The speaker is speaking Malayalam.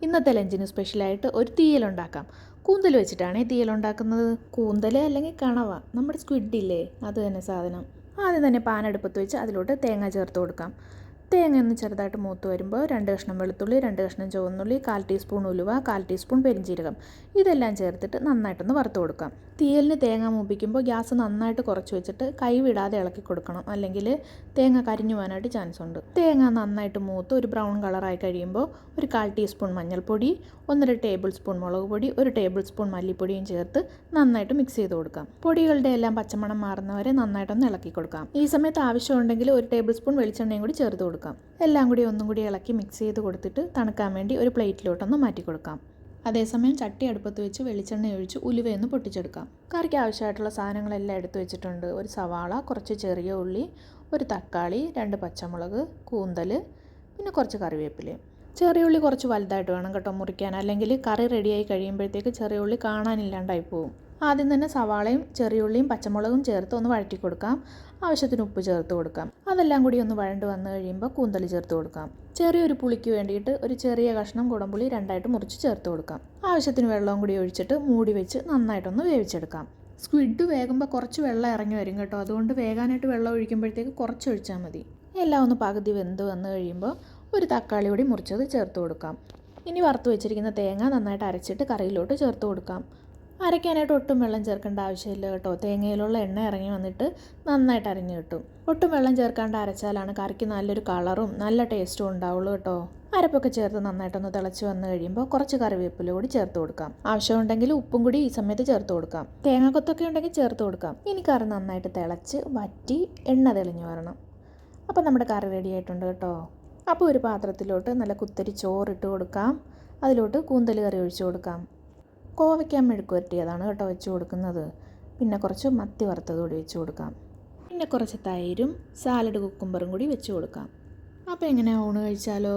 ഇന്നത്തെ ലഞ്ചിന് സ്പെഷ്യലായിട്ട് ഒരു തീയലുണ്ടാക്കാം. കൂന്തൽ വെച്ചിട്ടാണ് തീയലുണ്ടാക്കുന്നത്. കൂന്തൽ അല്ലെങ്കിൽ കണവ, നമ്മുടെ സ്ക്വിഡില്ലേ, അത് തന്നെ സാധനം. ആദ്യം തന്നെ പാൻ അടുപ്പത്ത് വെച്ച് അതിലോട്ട് തേങ്ങ ചേർത്ത് കൊടുക്കാം. തേങ്ങ ഒന്ന് ചെറുതായിട്ട് മൂത്ത് വരുമ്പോൾ 2 കഷ്ണം വെളുത്തുള്ളി, 2 കഷ്ണം ചുവന്നുള്ളി, 1/4 ടീസ്പൂൺ ഉലുവ, 1/4 ടീസ്പൂൺ പെരിഞ്ജീരകം ഇതെല്ലാം ചേർത്തിട്ട് നന്നായിട്ടൊന്ന് വറുത്ത് കൊടുക്കാം. തീയലിന് തേങ്ങ മൂപ്പിക്കുമ്പോൾ ഗ്യാസ് നന്നായിട്ട് കുറച്ച് വെച്ചിട്ട് കൈ വിടാതെ ഇളക്കി കൊടുക്കണം, അല്ലെങ്കിൽ തേങ്ങ കരിഞ്ഞു പോകാനായിട്ട് ചാൻസ് ഉണ്ട്. തേങ്ങ നന്നായിട്ട് മൂത്ത് ഒരു ബ്രൗൺ കളറായി കഴിയുമ്പോൾ ഒരു 1/4 ടീസ്പൂൺ മഞ്ഞൾപ്പൊടി, 1.5 ടേബിൾ സ്പൂൺ മുളക് പൊടി, 1 ടേബിൾ സ്പൂൺ മല്ലിപ്പൊടിയും ചേർത്ത് നന്നായിട്ട് മിക്സ് ചെയ്ത് കൊടുക്കാം. പൊടികളുടെ എല്ലാം പച്ചമണം മാറുന്നവരെ നന്നായിട്ടൊന്ന് ഇളക്കി കൊടുക്കാം. ഈ സമയത്ത് ആവശ്യമുണ്ടെങ്കിൽ 1 ടേബിൾ സ്പൂൺ വെളിച്ചെണ്ണയും കൂടി ചേർത്ത് കൊടുക്കാം. എല്ലാം കൂടി ഒന്നും കൂടി ഇളക്കി മിക്സ് ചെയ്ത് കൊടുത്തിട്ട് തണുക്കാൻ വേണ്ടി ഒരു പ്ലേറ്റിലോട്ടൊന്ന് മാറ്റി കൊടുക്കാം. അതേസമയം ചട്ടി അടുപ്പത്ത് വെച്ച് വെളിച്ചെണ്ണ ഒഴിച്ച് ഉലുവയൊന്ന് പൊട്ടിച്ചെടുക്കാം. കറിക്ക് ആവശ്യമായിട്ടുള്ള സാധനങ്ങളെല്ലാം എടുത്തു വെച്ചിട്ടുണ്ട്. ഒരു സവാള, കുറച്ച് ചെറിയ ഉള്ളി, ഒരു തക്കാളി, 2 പച്ചമുളക്, കൂന്തൽ, പിന്നെ കുറച്ച് കറിവേപ്പിലയും. ചെറിയ ഉള്ളി കുറച്ച് വലുതായിട്ട് വേണം കേട്ടോ മുറിക്കാൻ, അല്ലെങ്കിൽ കറി റെഡിയായി കഴിയുമ്പോഴത്തേക്ക് ചെറിയ ഉള്ളി കാണാനില്ലാണ്ടായി പോകും. ആദ്യം തന്നെ സവാളയും ചെറിയുള്ളിയും പച്ചമുളകും ചേർത്ത് ഒന്ന് വഴറ്റി കൊടുക്കാം. ആവശ്യത്തിന് ഉപ്പ് ചേർത്ത് കൊടുക്കാം. അതെല്ലാം കൂടി ഒന്ന് വഴണ്ട് വന്നു കഴിയുമ്പോൾ കൂന്തൽ ചേർത്ത് കൊടുക്കാം. ചെറിയൊരു പുളിക്ക് വേണ്ടിയിട്ട് ഒരു ചെറിയ കഷ്ണം കുടംപുളി 2ആയിട്ട് മുറിച്ച് ചേർത്ത് കൊടുക്കാം. ആവശ്യത്തിന് വെള്ളവും കൂടി ഒഴിച്ചിട്ട് മൂടി വെച്ച് നന്നായിട്ടൊന്ന് വേവിച്ചെടുക്കാം. സ്ക്വിഡ് വേകുമ്പോൾ കുറച്ച് വെള്ളം ഇറങ്ങി വരും കേട്ടോ, അതുകൊണ്ട് വേകാനായിട്ട് വെള്ളം ഒഴിക്കുമ്പോഴത്തേക്ക് കുറച്ച് ഒഴിച്ചാൽ മതി. എല്ലാം ഒന്ന് പകുതി വെന്ത് വന്നു കഴിയുമ്പോൾ ഒരു തക്കാളി കൂടി മുറിച്ചത് ചേർത്ത് കൊടുക്കാം. ഇനി വറുത്ത് വെച്ചിരിക്കുന്ന തേങ്ങ നന്നായിട്ട് അരച്ചിട്ട് കറിയിലോട്ട് ചേർത്ത് കൊടുക്കാം. അരയ്ക്കാനായിട്ട് ഒട്ടും വെള്ളം ചേർക്കേണ്ട ആവശ്യമില്ല കേട്ടോ, തേങ്ങയിലുള്ള എണ്ണ ഇറങ്ങി വന്നിട്ട് നന്നായിട്ട് അരഞ്ഞു കിട്ടും. ഒട്ടും വെള്ളം ചേർക്കാണ്ട് അരച്ചാലാണ് കറിക്ക് നല്ലൊരു കളറും നല്ല ടേസ്റ്റും ഉണ്ടാവുള്ളൂ കേട്ടോ. അരപ്പൊക്കെ ചേർത്ത് നന്നായിട്ടൊന്ന് തിളച്ച് വന്നു കഴിയുമ്പോൾ കുറച്ച് കറിവേപ്പില കൂടി ചേർത്ത് കൊടുക്കാം. ആവശ്യമുണ്ടെങ്കിൽ ഉപ്പും കൂടി ഈ സമയത്ത് ചേർത്ത് കൊടുക്കാം. തേങ്ങാക്കൊത്തൊക്കെ ഉണ്ടെങ്കിൽ ചേർത്ത് കൊടുക്കാം. ഇനി കറി നന്നായിട്ട് തിളച്ച് വറ്റി എണ്ണ തെളിഞ്ഞു വരണം. അപ്പോൾ നമ്മുടെ കറി റെഡി ആയിട്ടുണ്ട് കേട്ടോ. അപ്പോൾ ഒരു പാത്രത്തിലോട്ട് നല്ല കുത്തരി ചോറിട്ട് കൊടുക്കാം. അതിലോട്ട് കൂന്തൽ കറി ഒഴിച്ചു കൊടുക്കാം. കോവയ്ക്ക മെഴുക്ക് വരട്ടിയതാണ് കേട്ടോ വെച്ച് കൊടുക്കുന്നത്. പിന്നെ കുറച്ച് മത്തി വറുത്തത് കൂടി വെച്ച് കൊടുക്കാം. പിന്നെ കുറച്ച് തൈരും സാലഡ് കുക്കുംബറും കൂടി വെച്ച് കൊടുക്കാം. അപ്പോൾ എങ്ങനെയാണ് ഊണ് കഴിച്ചാലോ?